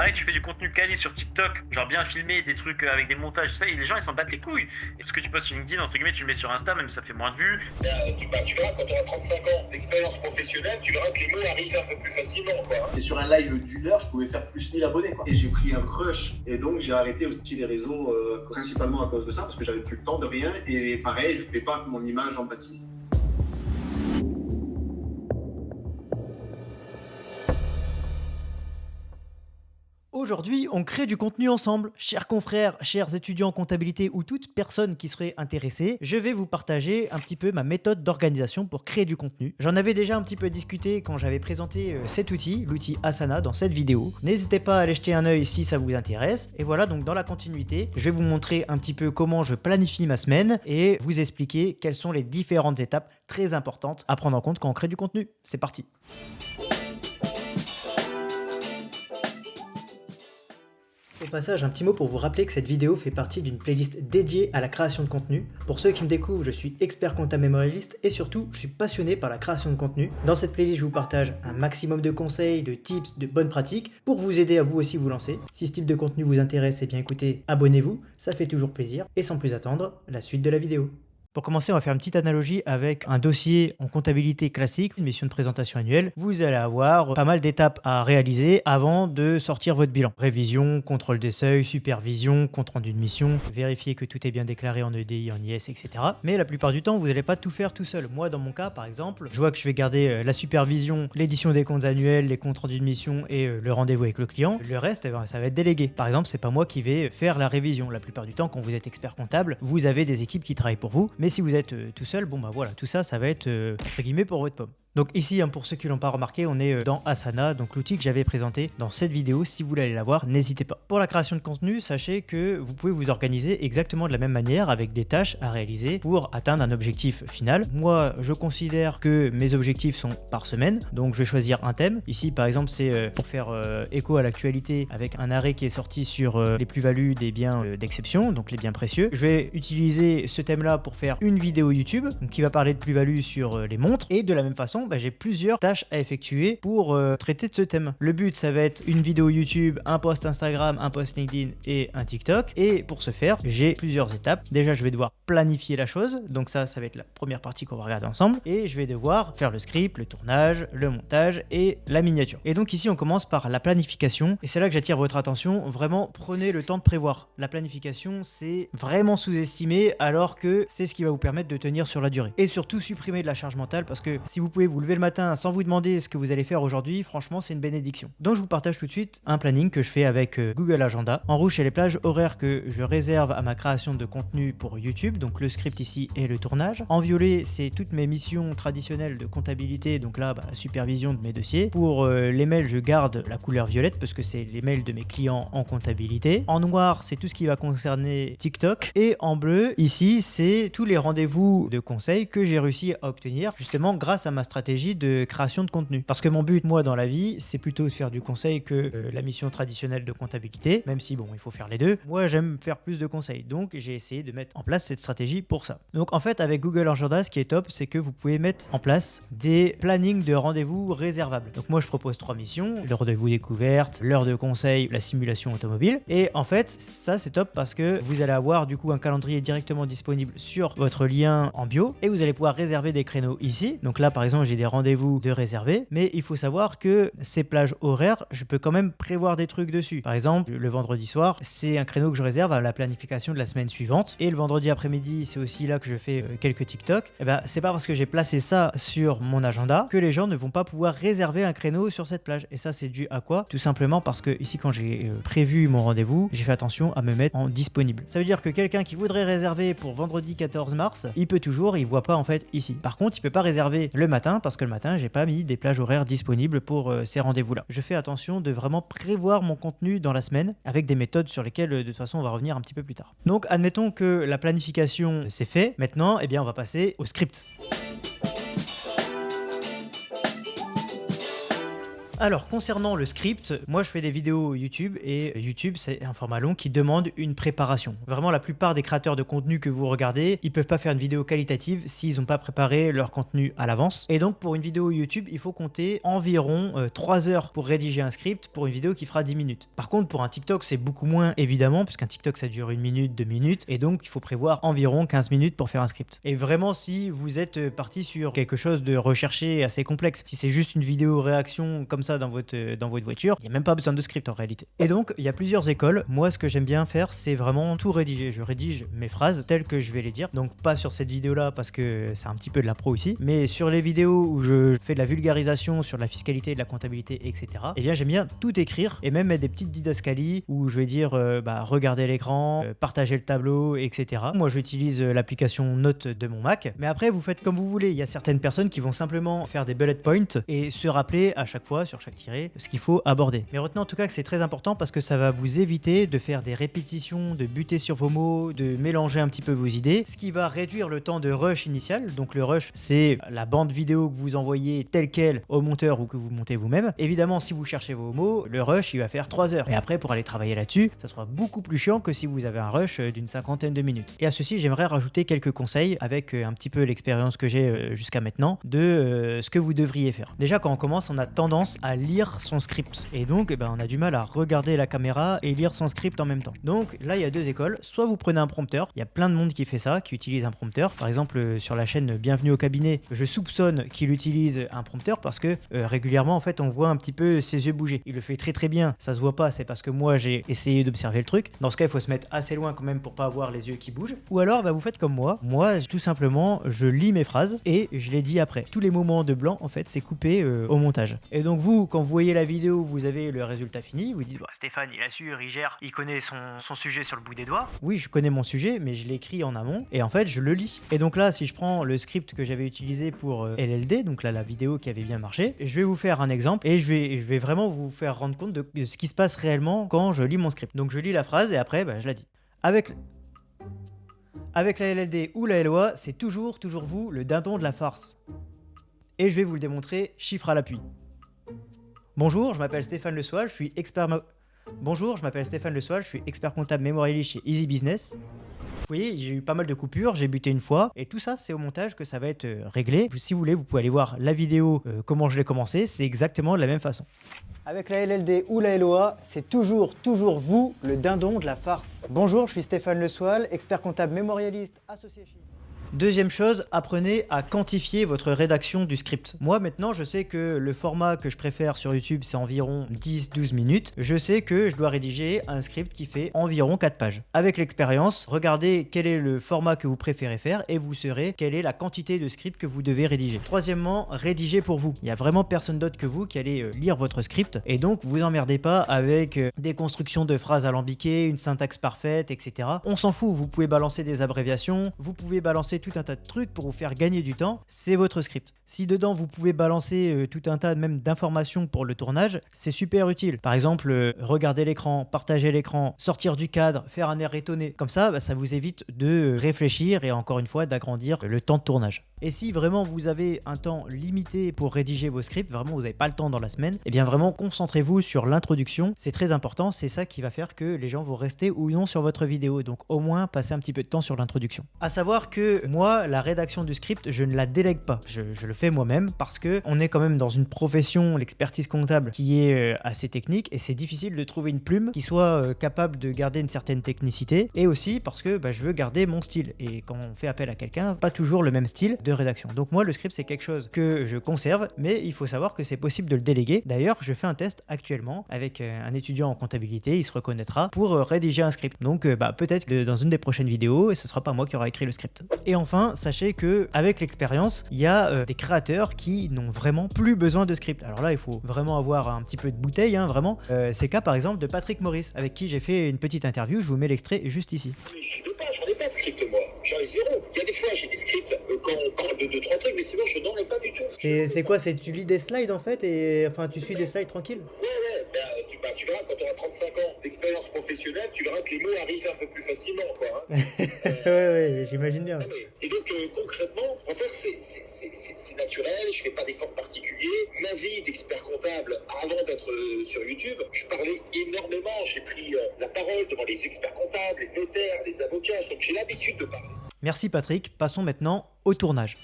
Pareil, tu fais du contenu quali sur TikTok, genre bien filmé, des trucs avec des montages, tout ça, et les gens ils s'en battent les couilles. Et ce que tu postes sur LinkedIn, entre guillemets, tu le mets sur Insta, même si ça fait moins de vues. Tu verras, quand tu auras 35 ans d'expérience professionnelle, tu verras que les mots arrivent un peu plus facilement, quoi. Et sur un live d'1 heure, je pouvais faire plus 1000 abonnés, quoi. Et j'ai pris un rush. Et donc, j'ai arrêté aussi les réseaux, principalement à cause de ça, parce que j'avais plus le temps de rien. Et pareil, je voulais pas que mon image en pâtisse. Aujourd'hui, on crée du contenu ensemble. Chers confrères, chers étudiants en comptabilité ou toute personne qui serait intéressée, je vais vous partager un petit peu ma méthode d'organisation pour créer du contenu. J'en avais déjà un petit peu discuté quand j'avais présenté cet outil, l'outil Asana, dans cette vidéo. N'hésitez pas à aller jeter un œil si ça vous intéresse. Et voilà, donc dans la continuité, je vais vous montrer un petit peu comment je planifie ma semaine et vous expliquer quelles sont les différentes étapes très importantes à prendre en compte quand on crée du contenu. C'est parti! Au passage, un petit mot pour vous rappeler que cette vidéo fait partie d'une playlist dédiée à la création de contenu. Pour ceux qui me découvrent, je suis expert comptable mémorialiste et surtout, je suis passionné par la création de contenu. Dans cette playlist, je vous partage un maximum de conseils, de tips, de bonnes pratiques pour vous aider à vous aussi vous lancer. Si ce type de contenu vous intéresse, eh bien écoutez, abonnez-vous, ça fait toujours plaisir. Et sans plus attendre, la suite de la vidéo. Pour commencer, on va faire une petite analogie avec un dossier en comptabilité classique, une mission de présentation annuelle. Vous allez avoir pas mal d'étapes à réaliser avant de sortir votre bilan. Révision, contrôle des seuils, supervision, compte rendu de mission, vérifier que tout est bien déclaré en EDI, en IS, etc. Mais la plupart du temps, vous n'allez pas tout faire tout seul. Moi, dans mon cas, par exemple, je vois que je vais garder la supervision, l'édition des comptes annuels, les comptes rendus de mission et le rendez-vous avec le client. Le reste, ça va être délégué. Par exemple, c'est pas moi qui vais faire la révision. La plupart du temps, quand vous êtes expert comptable, vous avez des équipes qui travaillent pour vous. Mais si vous êtes tout seul, bon bah voilà, tout ça, ça va être entre guillemets pour votre pomme. Donc ici, pour ceux qui l'ont pas remarqué, on est dans Asana, donc l'outil que j'avais présenté dans cette vidéo. Si vous voulez aller la voir, n'hésitez pas. Pour la création de contenu, sachez que vous pouvez vous organiser exactement de la même manière avec des tâches à réaliser pour atteindre un objectif final. Moi, je considère que mes objectifs sont par semaine, donc je vais choisir un thème. Ici, par exemple, c'est pour faire écho à l'actualité avec un arrêt qui est sorti sur les plus-values des biens d'exception, donc les biens précieux. Je vais utiliser ce thème-là pour faire une vidéo YouTube donc qui va parler de plus-value sur les montres et de la même façon, j'ai plusieurs tâches à effectuer pour traiter de ce thème. Le but, ça va être une vidéo YouTube, un post Instagram, un post LinkedIn et un TikTok. Et pour ce faire, j'ai plusieurs étapes. Déjà, je vais devoir planifier la chose. Donc ça va être la première partie qu'on va regarder ensemble. Et je vais devoir faire le script, le tournage, le montage et la miniature. Et donc ici, on commence par la planification. Et c'est là que j'attire votre attention. Vraiment, prenez le temps de prévoir. La planification, c'est vraiment sous-estimé alors que c'est ce qui va vous permettre de tenir sur la durée. Et surtout, supprimer de la charge mentale parce que si vous pouvez vous lever le matin sans vous demander ce que vous allez faire aujourd'hui, franchement c'est une bénédiction. Donc je vous partage tout de suite un planning que je fais avec Google Agenda. En rouge c'est les plages horaires que je réserve à ma création de contenu pour YouTube, donc le script ici et le tournage. En violet c'est toutes mes missions traditionnelles de comptabilité, donc là la supervision de mes dossiers. Pour les mails je garde la couleur violette parce que c'est les mails de mes clients en comptabilité. En noir c'est tout ce qui va concerner TikTok et en bleu ici c'est tous les rendez-vous de conseil que j'ai réussi à obtenir justement grâce à ma stratégie de création de contenu. Parce que mon but, moi, dans la vie, c'est plutôt de faire du conseil que la mission traditionnelle de comptabilité, même si, bon, il faut faire les deux. Moi, j'aime faire plus de conseils. Donc, j'ai essayé de mettre en place cette stratégie pour ça. Donc, en fait, avec Google Agenda, ce qui est top, c'est que vous pouvez mettre en place des plannings de rendez-vous réservables. Donc, moi, je propose 3 missions, le rendez-vous découverte, l'heure de conseil, la simulation automobile. Et en fait, ça, c'est top parce que vous allez avoir, du coup, un calendrier directement disponible sur votre lien en bio et vous allez pouvoir réserver des créneaux ici. Donc là, par exemple, j'ai des rendez-vous de réserver, mais il faut savoir que ces plages horaires, je peux quand même prévoir des trucs dessus. Par exemple, le vendredi soir, c'est un créneau que je réserve à la planification de la semaine suivante. Et le vendredi après-midi, c'est aussi là que je fais quelques TikTok. Et ben, c'est pas parce que j'ai placé ça sur mon agenda que les gens ne vont pas pouvoir réserver un créneau sur cette plage. Et ça, c'est dû à quoi? Tout simplement parce que ici, quand j'ai prévu mon rendez-vous, j'ai fait attention à me mettre en disponible. Ça veut dire que quelqu'un qui voudrait réserver pour vendredi 14 mars, il peut toujours, il voit pas en fait ici. Par contre, il peut pas réserver le matin parce que le matin, j'ai pas mis des plages horaires disponibles pour ces rendez-vous-là. Je fais attention de vraiment prévoir mon contenu dans la semaine avec des méthodes sur lesquelles de toute façon on va revenir un petit peu plus tard. Donc admettons que la planification c'est fait. Maintenant, eh bien on va passer au script. Alors concernant le script, moi je fais des vidéos YouTube et YouTube c'est un format long qui demande une préparation. Vraiment la plupart des créateurs de contenu que vous regardez, ils peuvent pas faire une vidéo qualitative s'ils n'ont pas préparé leur contenu à l'avance. Et donc pour une vidéo YouTube, il faut compter environ 3 heures pour rédiger un script pour une vidéo qui fera 10 minutes. Par contre pour un TikTok c'est beaucoup moins évidemment, puisqu'un TikTok ça dure 1 minute, 2 minutes, et donc il faut prévoir environ 15 minutes pour faire un script. Et vraiment si vous êtes parti sur quelque chose de recherché assez complexe, si c'est juste une vidéo réaction comme ça dans votre voiture, il n'y a même pas besoin de script en réalité. Et donc il y a plusieurs écoles. Moi ce que j'aime bien faire c'est vraiment tout rédiger. Je rédige mes phrases telles que je vais les dire, donc pas sur cette vidéo là parce que c'est un petit peu de l'impro ici, mais sur les vidéos où je fais de la vulgarisation sur la fiscalité, de la comptabilité, etc. Et bien j'aime bien tout écrire et même mettre des petites didascalies où je vais dire regardez l'écran, partagez le tableau, etc. Moi j'utilise l'application Notes de mon Mac, mais après vous faites comme vous voulez. Il y a certaines personnes qui vont simplement faire des bullet points et se rappeler à chaque fois sur chaque tiré ce qu'il faut aborder. Mais retenez en tout cas que c'est très important parce que ça va vous éviter de faire des répétitions, de buter sur vos mots, de mélanger un petit peu vos idées, ce qui va réduire le temps de rush initial. Donc le rush c'est la bande vidéo que vous envoyez telle quelle au monteur ou que vous montez vous-même. Évidemment si vous cherchez vos mots, le rush il va faire 3 heures. Et après pour aller travailler là-dessus, ça sera beaucoup plus chiant que si vous avez un rush d'une 50aine de minutes. Et à ceci j'aimerais rajouter quelques conseils avec un petit peu l'expérience que j'ai jusqu'à maintenant de ce que vous devriez faire. Déjà quand on commence on a tendance à lire son script et donc on a du mal à regarder la caméra et lire son script en même temps. Donc là il y a deux écoles, soit vous prenez un prompteur, il y a plein de monde qui fait ça, qui utilise un prompteur. Par exemple sur la chaîne Bienvenue au cabinet, je soupçonne qu'il utilise un prompteur parce que régulièrement en fait on voit un petit peu ses yeux bouger. Il le fait très très bien, ça se voit pas, c'est parce que moi j'ai essayé d'observer le truc. Dans ce cas il faut se mettre assez loin quand même pour pas avoir les yeux qui bougent. Ou alors vous faites comme moi tout simplement je lis mes phrases et je les dis après. Tous les moments de blanc en fait c'est coupé au montage. Et donc vous quand vous voyez la vidéo vous avez le résultat fini, vous dites Stéphane il assure, il gère, il connaît son sujet sur le bout des doigts. Oui je connais mon sujet mais je l'écris en amont et en fait je le lis. Et donc là si je prends le script que j'avais utilisé pour LLD, donc là la vidéo qui avait bien marché, je vais vous faire un exemple et je vais vraiment vous faire rendre compte de ce qui se passe réellement quand je lis mon script. Donc je lis la phrase et après je la dis. Avec la LLD ou la LOA, c'est toujours vous le dindon de la farce. Et je vais vous le démontrer chiffre à l'appui. Bonjour, je m'appelle Stéphane Le Soal, je suis expert comptable mémorialiste chez Easy Business. Vous voyez, j'ai eu pas mal de coupures, j'ai buté une fois, et tout ça, c'est au montage que ça va être réglé. Si vous voulez, vous pouvez aller voir la vidéo, comment je l'ai commencé, c'est exactement de la même façon. Avec la LLD ou la LOA, c'est toujours vous, le dindon de la farce. Bonjour, je suis Stéphane Le Soal, expert comptable mémorialiste associé chez... Deuxième chose, apprenez à quantifier votre rédaction du script. Moi maintenant je sais que le format que je préfère sur YouTube c'est environ 10-12 minutes. Je sais que je dois rédiger un script qui fait environ 4 pages. Avec l'expérience, regardez quel est le format que vous préférez faire et vous saurez quelle est la quantité de script que vous devez rédiger. Troisièmement, rédigez pour vous. Il n'y a vraiment personne d'autre que vous qui allez lire votre script et donc vous emmerdez pas avec des constructions de phrases alambiquées, une syntaxe parfaite, etc. On s'en fout, vous pouvez balancer des abréviations, vous pouvez balancer tout un tas de trucs pour vous faire gagner du temps, c'est votre script. Si dedans vous pouvez balancer tout un tas même d'informations pour le tournage, c'est super utile. Par exemple, regarder l'écran, partager l'écran, sortir du cadre, faire un air étonné. Comme ça, ça vous évite de réfléchir et encore une fois d'agrandir le temps de tournage. Et si vraiment vous avez un temps limité pour rédiger vos scripts, vraiment vous n'avez pas le temps dans la semaine, et bien vraiment concentrez-vous sur l'introduction, c'est très important, c'est ça qui va faire que les gens vont rester ou non sur votre vidéo, donc au moins passez un petit peu de temps sur l'introduction. À savoir que moi, la rédaction du script, je ne la délègue pas, je le fais moi-même parce que on est quand même dans une profession, l'expertise comptable, qui est assez technique et c'est difficile de trouver une plume qui soit capable de garder une certaine technicité et aussi parce que je veux garder mon style et quand on fait appel à quelqu'un, pas toujours le même style de rédaction. Donc moi le script c'est quelque chose que je conserve mais il faut savoir que c'est possible de le déléguer. D'ailleurs je fais un test actuellement avec un étudiant en comptabilité, il se reconnaîtra, pour rédiger un script. Donc peut-être que dans une des prochaines vidéos ce sera pas moi qui aura écrit le script. Et enfin sachez que avec l'expérience il y a des créateurs qui n'ont vraiment plus besoin de script. Alors là il faut vraiment avoir un petit peu de bouteille vraiment. C'est le cas par exemple de Patrick Maurice avec qui j'ai fait une petite interview, je vous mets l'extrait juste ici. Mais j'en ai pas de script moi, j'en ai zéro. Il y a des fois j'ai des scripts quand on parle de 2-3 trucs mais sinon je n'en ai pas du tout. C'est quoi, c'est tu lis des slides en fait et enfin tu suis des slides tranquilles? Ouais, tard, tu verras, quand tu auras 35 ans d'expérience professionnelle, tu verras que les mots arrivent un peu plus facilement, quoi. Hein. Ouais, j'imagine bien. Et donc, concrètement, en fait, c'est naturel, je fais pas d'efforts particuliers. Ma vie d'expert comptable, avant d'être sur YouTube, je parlais énormément. J'ai pris la parole devant les experts comptables, les notaires, les avocats, donc j'ai l'habitude de parler. Merci Patrick, passons maintenant au tournage.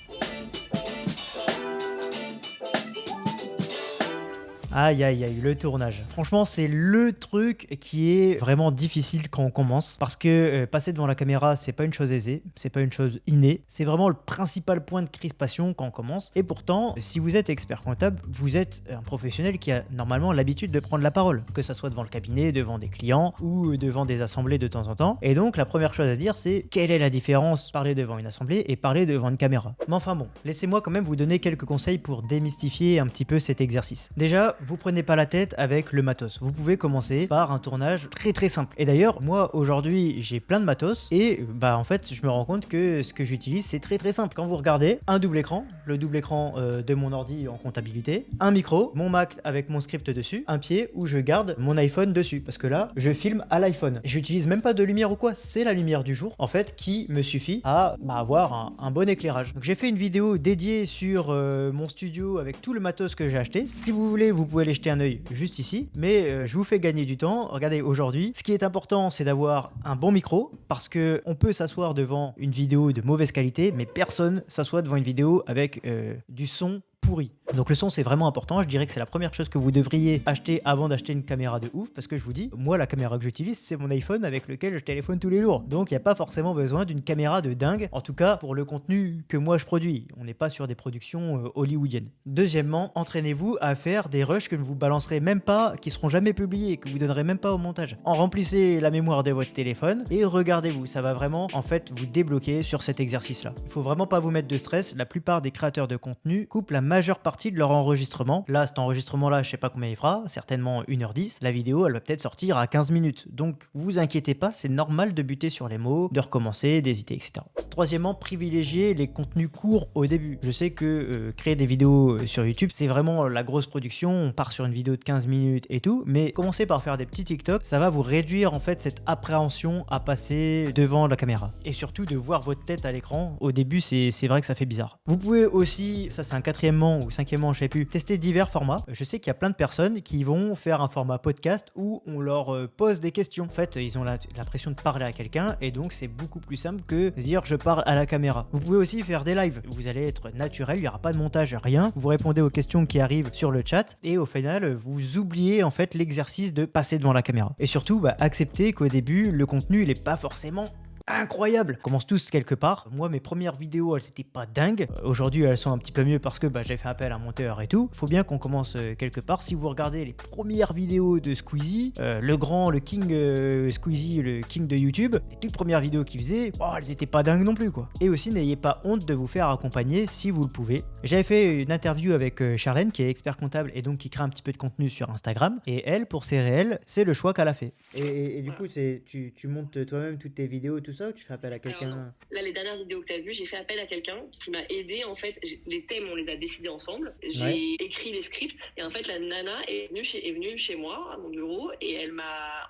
Aïe, le tournage. Franchement, c'est le truc qui est vraiment difficile quand on commence. Parce que passer devant la caméra, c'est pas une chose aisée, c'est pas une chose innée. C'est vraiment le principal point de crispation quand on commence. Et pourtant, si vous êtes expert comptable, vous êtes un professionnel qui a normalement l'habitude de prendre la parole. Que ça soit devant le cabinet, devant des clients ou devant des assemblées de temps en temps. Et donc, la première chose à se dire, c'est quelle est la différence parler devant une assemblée et parler devant une caméra. Mais enfin bon, laissez-moi quand même vous donner quelques conseils pour démystifier un petit peu cet exercice. Déjà, vous prenez pas la tête avec le matos. Vous pouvez commencer par un tournage très simple. Et d'ailleurs, moi aujourd'hui, j'ai plein de matos et en fait, je me rends compte que ce que j'utilise, c'est très simple. Quand vous regardez, un double écran, le double écran de mon ordi en comptabilité, un micro, mon Mac avec mon script dessus, un pied où je garde mon iPhone dessus parce que là, je filme à l'iPhone. J'utilise même pas de lumière ou quoi, c'est la lumière du jour en fait qui me suffit à avoir un bon éclairage. Donc j'ai fait une vidéo dédiée sur mon studio avec tout le matos que j'ai acheté. Si vous voulez, vous pouvez aller jeter un œil juste ici, mais je vous fais gagner du temps. Regardez, aujourd'hui, ce qui est important, c'est d'avoir un bon micro, parce que on peut s'asseoir devant une vidéo de mauvaise qualité, mais personne s'assoit devant une vidéo avec du son pourri. Donc le son, c'est vraiment important. Je dirais que c'est la première chose que vous devriez acheter avant d'acheter une caméra de ouf, parce que je vous dis, moi la caméra que j'utilise, c'est mon iPhone avec lequel je téléphone tous les jours. Donc il n'y a pas forcément besoin d'une caméra de dingue, en tout cas pour le contenu que moi je produis. On n'est pas sur des productions hollywoodiennes. Deuxièmement, entraînez-vous à faire des rushs que ne vous balancerez même pas, qui seront jamais publiés, que vous donnerez même pas au montage. En remplissez la mémoire de votre téléphone et regardez-vous. Ça va vraiment en fait vous débloquer sur cet exercice-là. Il faut vraiment pas vous mettre de stress. La plupart des créateurs de contenu coupent la majeure partie de leur enregistrement. Là, cet enregistrement-là, je sais pas combien il fera, certainement 1h10. La vidéo, elle va peut-être sortir à 15 minutes. Donc, vous inquiétez pas, c'est normal de buter sur les mots, de recommencer, d'hésiter, etc. Troisièmement, privilégiez les contenus courts au début. Je sais que créer des vidéos sur YouTube, c'est vraiment la grosse production. On part sur une vidéo de 15 minutes et tout, mais commencez par faire des petits TikTok. Ça va vous réduire en fait cette appréhension à passer devant la caméra. Et surtout de voir votre tête à l'écran. Au début, c'est vrai que ça fait bizarre. Vous pouvez aussi, ça c'est un quatrièmement ou cinquièmement, je sais plus, tester divers formats. Je sais qu'il y a plein de personnes qui vont faire un format podcast où on leur pose des questions. En fait, ils ont l'impression de parler à quelqu'un et donc c'est beaucoup plus simple que de dire je parle à la caméra. Vous pouvez aussi faire des lives. Vous allez être naturel, il n'y aura pas de montage, rien. Vous répondez aux questions qui arrivent sur le chat et au final, vous oubliez en fait l'exercice de passer devant la caméra. Et surtout, acceptez qu'au début, le contenu, il est pas forcément incroyable. On commence tous quelque part. Moi, mes premières vidéos, elles étaient pas dingues. Aujourd'hui, elles sont un petit peu mieux parce que j'ai fait appel à un monteur et tout. Faut bien qu'on commence quelque part. Si vous regardez les premières vidéos de Squeezie, le king Squeezie, le king de YouTube, les toutes premières vidéos qu'il faisait, elles étaient pas dingues non plus, quoi. Et aussi, n'ayez pas honte de vous faire accompagner si vous le pouvez. J'avais fait une interview avec Charlène, qui est expert comptable et donc qui crée un petit peu de contenu sur Instagram. Et elle, pour ses réels, c'est le choix qu'elle a fait. Et du coup, tu montes toi-même toutes tes vidéos, tout ça, ou tu fais appel à quelqu'un? Là, les dernières vidéos que tu as vues, j'ai fait appel à quelqu'un qui m'a aidé. En fait, les thèmes, on les a décidés ensemble. J'ai écrit les scripts et en fait, la nana est venue chez moi, à mon bureau, et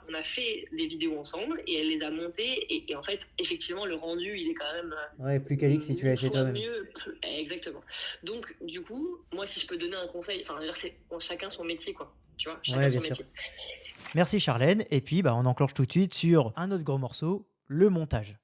on a fait les vidéos ensemble et elle les a montées. Et en fait, effectivement, le rendu, il est quand même plus quali que si tu l'avais fait toi-même. Exactement. Donc, du coup, moi, si je peux donner un conseil, c'est chacun son métier, quoi. Tu vois, chacun son métier. Merci Charlène. Et puis, on enclenche tout de suite sur un autre gros morceau, le montage.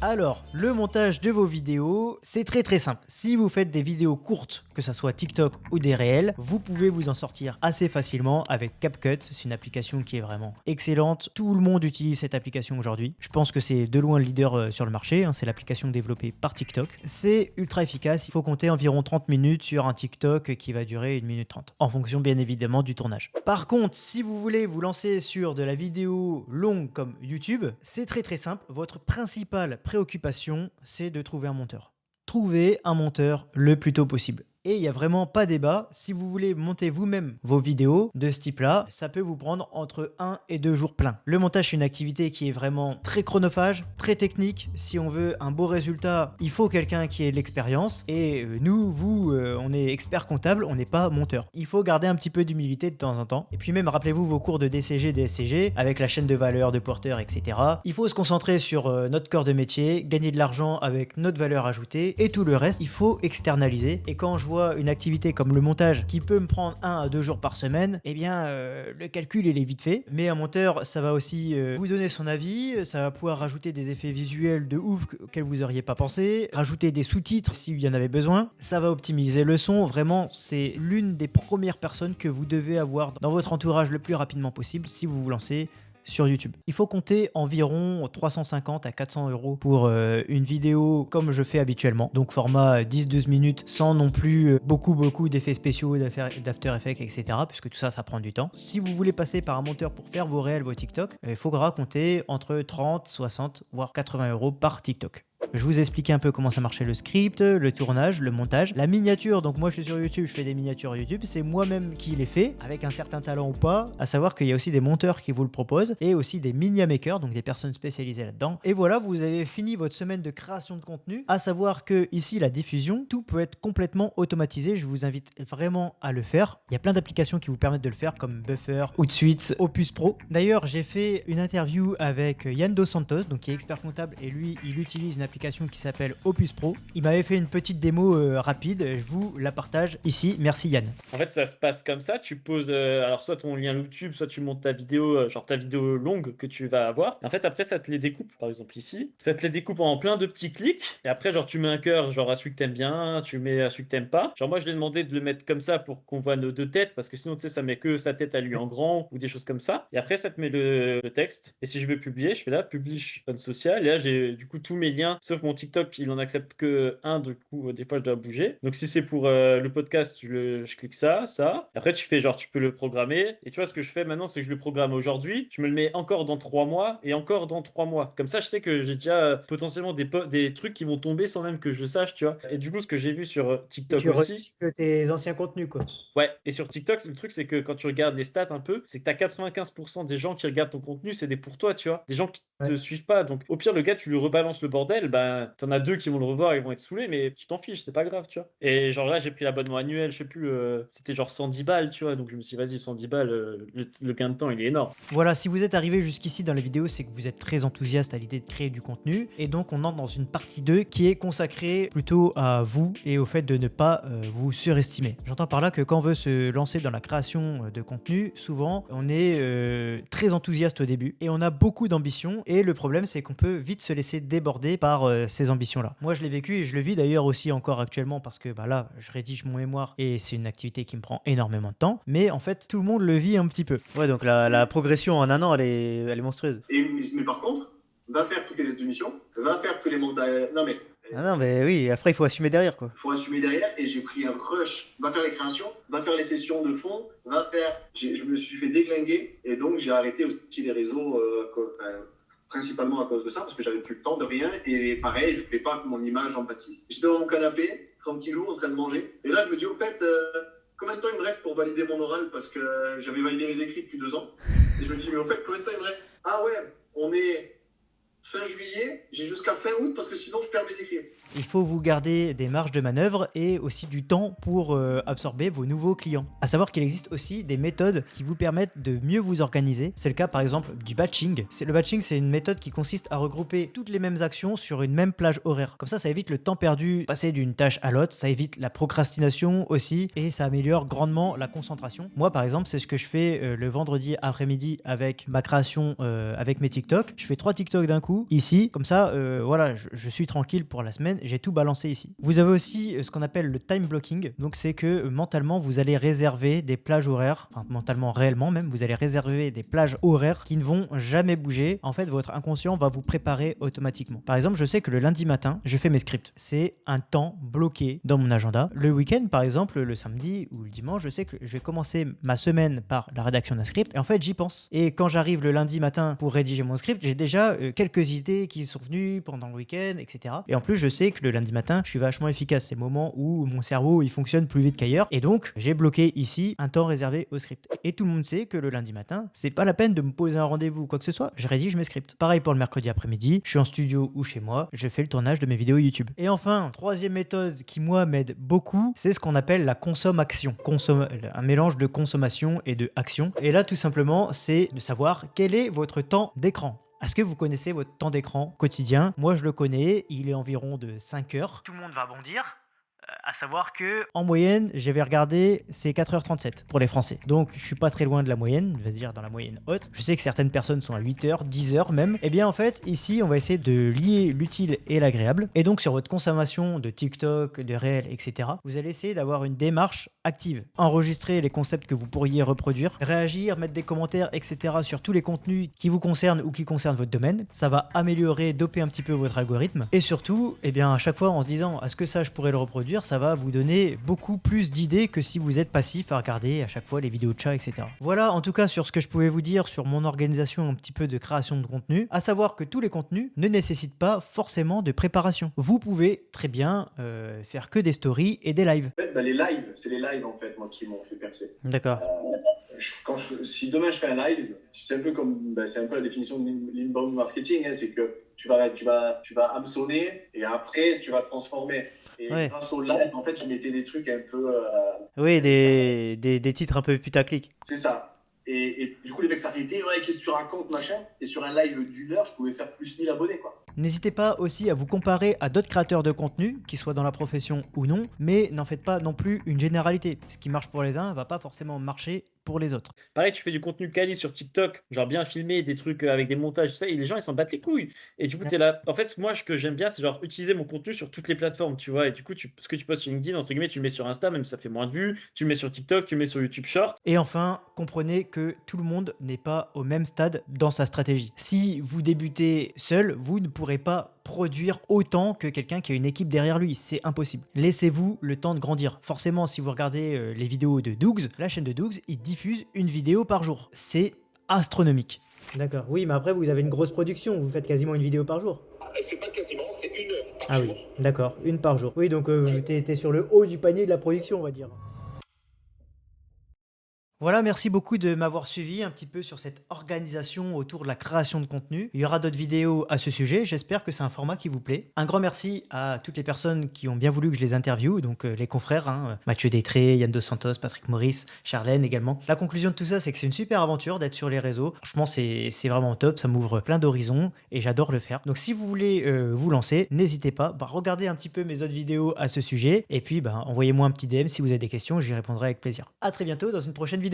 Alors, le montage de vos vidéos, c'est très simple. Si vous faites des vidéos courtes, que ça soit TikTok ou des réels, vous pouvez vous en sortir assez facilement avec CapCut. C'est une application qui est vraiment excellente. Tout le monde utilise cette application aujourd'hui. Je pense que c'est de loin le leader sur le marché. C'est l'application développée par TikTok. C'est ultra efficace. Il faut compter environ 30 minutes sur un TikTok qui va durer 1 minute 30. En fonction bien évidemment du tournage. Par contre, si vous voulez vous lancer sur de la vidéo longue comme YouTube, c'est très simple. Votre principale préoccupation, c'est de trouver un monteur. Trouvez un monteur le plus tôt possible. Et il n'y a vraiment pas débat. Si vous voulez monter vous-même vos vidéos de ce type-là, ça peut vous prendre entre 1 et 2 jours pleins. Le montage, c'est une activité qui est vraiment très chronophage, très technique. Si on veut un beau résultat, il faut quelqu'un qui ait de l'expérience. Et nous, on est expert comptable, on n'est pas monteur. Il faut garder un petit peu d'humilité de temps en temps. Et puis même, rappelez-vous vos cours de DCG, DSCG, avec la chaîne de valeur, de Porter, etc. Il faut se concentrer sur notre cœur de métier, gagner de l'argent avec notre valeur ajoutée, et tout le reste, il faut externaliser. Et quand je vois une activité comme le montage qui peut me prendre 1 à 2 jours par semaine, eh bien, le calcul, il est vite fait. Mais un monteur, ça va aussi vous donner son avis, ça va pouvoir rajouter des effets visuels de ouf auxquels vous n'auriez pas pensé, rajouter des sous-titres s'il y en avait besoin, ça va optimiser le son. Vraiment, c'est l'une des premières personnes que vous devez avoir dans votre entourage le plus rapidement possible si vous vous lancez sur YouTube. Il faut compter environ 350 à 400 € pour une vidéo comme je fais habituellement. Donc format 10-12 minutes sans non plus beaucoup d'effets spéciaux, d'After Effects, etc. Puisque tout ça, ça prend du temps. Si vous voulez passer par un monteur pour faire vos réels, vos TikTok, il faudra compter entre 30, 60, voire 80 € par TikTok. Je vous expliquais un peu comment ça marchait le script, le tournage, le montage, la miniature. Donc moi je suis sur YouTube, je fais des miniatures YouTube, c'est moi-même qui les fais, avec un certain talent ou pas, à savoir qu'il y a aussi des monteurs qui vous le proposent, et aussi des media makers, donc des personnes spécialisées là-dedans. Et voilà, vous avez fini votre semaine de création de contenu, à savoir que ici la diffusion, tout peut être complètement automatisé, je vous invite vraiment à le faire. Il y a plein d'applications qui vous permettent de le faire, comme Buffer, Hootsuite, Opus Pro. D'ailleurs, j'ai fait une interview avec Yann Dos Santos, donc qui est expert comptable, et lui, il utilise une application qui s'appelle Opus Pro. Il m'avait fait une petite démo rapide, je vous la partage ici. Merci Yann. En fait, ça se passe comme ça. Tu poses alors soit ton lien YouTube, soit tu montes ta vidéo, genre ta vidéo longue que tu vas avoir. Et en fait, après, ça te les découpe. Par exemple, ici, ça te les découpe en plein de petits clics. Et après, genre, tu mets un cœur, genre à celui que t'aimes bien, tu mets à celui que t'aimes pas. Genre, moi, je lui ai demandé de le mettre comme ça pour qu'on voit nos deux têtes, parce que sinon, tu sais, ça met que sa tête à lui en grand ou des choses comme ça. Et après, ça te met le texte. Et si je veux publier, je fais là, publish on social. Et là, j'ai du coup tous mes liens, sauf mon TikTok, il en accepte que un. Du coup, des fois, je dois bouger. Donc, si c'est pour le podcast, je clique ça. Après, tu fais genre, tu peux le programmer. Et tu vois, ce que je fais maintenant, c'est que je le programme aujourd'hui. Je me le mets encore dans 3 mois et encore dans 3 mois. Comme ça, je sais que j'ai déjà potentiellement des trucs qui vont tomber sans même que je le sache, tu vois. Et du coup, ce que j'ai vu sur TikTok Tu aussi. recycles tes anciens contenus, quoi. Ouais, et sur TikTok, le truc, c'est que quand tu regardes les stats un peu, c'est que t'as 95% des gens qui regardent ton contenu, c'est des pour toi, tu vois. Des gens qui te suivent pas. Donc, au pire, le gars, tu lui rebalances le bordel, ben, t'en as 2 qui vont le revoir, ils vont être saoulés, mais tu t'en fiches, c'est pas grave, tu vois. Et genre là, j'ai pris l'abonnement annuel, je sais plus, c'était genre 110 balles, tu vois. Donc, je me suis dit, vas-y, 110 balles, le gain de temps, il est énorme. Voilà, si vous êtes arrivé jusqu'ici dans la vidéo, c'est que vous êtes très enthousiaste à l'idée de créer du contenu. Et donc, on entre dans une partie 2 qui est consacrée plutôt à vous et au fait de ne pas vous surestimer. J'entends par là que quand on veut se lancer dans la création de contenu, souvent, on est très enthousiaste au début et on a beaucoup d'ambition. Et le problème, c'est qu'on peut vite se laisser déborder par ces ambitions-là. Moi, je l'ai vécu et je le vis d'ailleurs aussi encore actuellement parce que bah là, je rédige mon mémoire et c'est une activité qui me prend énormément de temps. Mais en fait, tout le monde le vit un petit peu. Ouais, donc la progression en un an, elle est monstrueuse. Mais par contre, va faire toutes les lettres de mission, va faire tous les mandats. Non mais. Ah non, mais oui, après, il faut assumer derrière, quoi. Il faut assumer derrière et j'ai pris un rush. Va faire les créations, va faire les sessions de fond, va faire. Je me suis fait déglinguer et donc j'ai arrêté aussi les réseaux. Principalement à cause de ça, parce que j'avais plus le temps de rien, et pareil, je voulais pas que mon image en pâtisse. J'étais dans mon canapé, tranquillou, en train de manger, et là je me dis, au fait, combien de temps il me reste pour valider mon oral, parce que j'avais validé mes écrits depuis 2 ans, et je me dis, mais au fait, combien de temps il me reste? Ah ouais, on est fin juillet, j'ai jusqu'à fin août, parce que sinon je perds mes écrits. Il faut vous garder des marges de manœuvre et aussi du temps pour absorber vos nouveaux clients. À savoir qu'il existe aussi des méthodes qui vous permettent de mieux vous organiser. C'est le cas par exemple du batching. Le batching, c'est une méthode qui consiste à regrouper toutes les mêmes actions sur une même plage horaire. Comme ça évite le temps perdu, passer d'une tâche à l'autre, ça évite la procrastination aussi et ça améliore grandement la concentration. Moi par exemple, c'est ce que je fais le vendredi après-midi avec ma création, avec mes TikTok. Je fais 3 TikTok d'un coup ici, comme ça voilà, je suis tranquille pour la semaine. J'ai tout balancé ici. Vous avez aussi ce qu'on appelle le time blocking. Donc c'est que mentalement vous allez réserver des plages horaires, enfin mentalement réellement même, vous allez réserver des plages horaires qui ne vont jamais bouger. En fait, votre inconscient va vous préparer automatiquement. Par exemple, je sais que le lundi matin, je fais mes scripts. C'est un temps bloqué dans mon agenda. Le week-end, par exemple, le samedi ou le dimanche, je sais que je vais commencer ma semaine par la rédaction d'un script et en fait, j'y pense. Et quand j'arrive le lundi matin pour rédiger mon script, j'ai déjà quelques curiosité qui sont venus pendant le week-end, etc. Et en plus, je sais que le lundi matin, je suis vachement efficace. C'est le moment où mon cerveau il fonctionne plus vite qu'ailleurs. Et donc, j'ai bloqué ici un temps réservé au script. Et tout le monde sait que le lundi matin, c'est pas la peine de me poser un rendez-vous ou quoi que ce soit. Je rédige mes scripts. Pareil pour le mercredi après-midi. Je suis en studio ou chez moi. Je fais le tournage de mes vidéos YouTube. Et enfin, troisième méthode qui, moi, m'aide beaucoup, c'est ce qu'on appelle la consommation. Un mélange de consommation et de action. Et là, tout simplement, c'est de savoir quel est votre temps d'écran. Est-ce que vous connaissez votre temps d'écran quotidien? Moi, je le connais, il est environ de 5 heures. Tout le monde va bondir. À savoir que, en moyenne, j'avais regardé, c'est 4h37 pour les Français. Donc, je suis pas très loin de la moyenne, on va dire dans la moyenne haute. Je sais que certaines personnes sont à 8h, 10h même. Et bien, en fait, ici, on va essayer de lier l'utile et l'agréable. Et donc, sur votre consommation de TikTok, de réels, etc., vous allez essayer d'avoir une démarche active. Enregistrer les concepts que vous pourriez reproduire, réagir, mettre des commentaires, etc. sur tous les contenus qui vous concernent ou qui concernent votre domaine. Ça va améliorer, doper un petit peu votre algorithme. Et surtout, eh bien, à chaque fois, en se disant, est-ce que ça, je pourrais le reproduire, ça va vous donner beaucoup plus d'idées que si vous êtes passif à regarder à chaque fois les vidéos de chat, etc. Voilà en tout cas sur ce que je pouvais vous dire sur mon organisation un petit peu de création de contenu, à savoir que tous les contenus ne nécessitent pas forcément de préparation. Vous pouvez très bien faire que des stories et des lives. En fait, les lives, c'est les lives en fait, moi, qui m'ont fait percer. D'accord. Si demain je fais un live, c'est un peu comme, c'est un peu la définition de l'inbound marketing, hein, c'est que tu vas hameçonner et après tu vas transformer. Et ouais. Grâce au live, en fait, je mettais des trucs un peu... oui, des titres un peu putaclic. C'est ça. Et du coup, les mecs s'arrêtaient, ouais, qu'est-ce que tu racontes, machin. Et sur un live d'1 heure, je pouvais faire plus 1000 abonnés, quoi. N'hésitez pas aussi à vous comparer à d'autres créateurs de contenu, qu'ils soient dans la profession ou non, mais n'en faites pas non plus une généralité. Ce qui marche pour les uns va pas forcément marcher pour les autres. Pareil, tu fais du contenu quali sur TikTok, genre bien filmé, des trucs avec des montages, tout ça, et les gens ils s'en battent les couilles. Et du coup, t'es là. En fait, moi, ce que j'aime bien, c'est genre utiliser mon contenu sur toutes les plateformes, tu vois. Et du coup, ce que tu postes sur LinkedIn, entre guillemets, tu le mets sur Insta, même si ça fait moins de vues, tu le mets sur TikTok, tu le mets sur YouTube Short. Et enfin, comprenez que tout le monde n'est pas au même stade dans sa stratégie. Si vous débutez seul, vous ne pourrez pas produire autant que quelqu'un qui a une équipe derrière lui, c'est impossible. Laissez-vous le temps de grandir. Forcément, si vous regardez les vidéos de Dougs, la chaîne de Dougs, il diffuse une vidéo par jour. C'est astronomique. D'accord, oui, mais après vous avez une grosse production, vous faites quasiment une vidéo par jour. C'est pas quasiment, c'est une par Ah jour. oui, d'accord, une par jour. Oui, donc t'es sur le haut du panier de la production, on va dire. Voilà, merci beaucoup de m'avoir suivi un petit peu sur cette organisation autour de la création de contenu. Il y aura d'autres vidéos à ce sujet, j'espère que c'est un format qui vous plaît. Un grand merci à toutes les personnes qui ont bien voulu que je les interviewe, donc les confrères, Mathieu Détré, Yann Dos Santos, Patrick Maurice, Charlène également. La conclusion de tout ça, c'est que c'est une super aventure d'être sur les réseaux. Franchement, c'est vraiment top, ça m'ouvre plein d'horizons et j'adore le faire. Donc si vous voulez vous lancer, n'hésitez pas, regardez un petit peu mes autres vidéos à ce sujet et puis envoyez-moi un petit DM si vous avez des questions, j'y répondrai avec plaisir. À très bientôt dans une prochaine vidéo.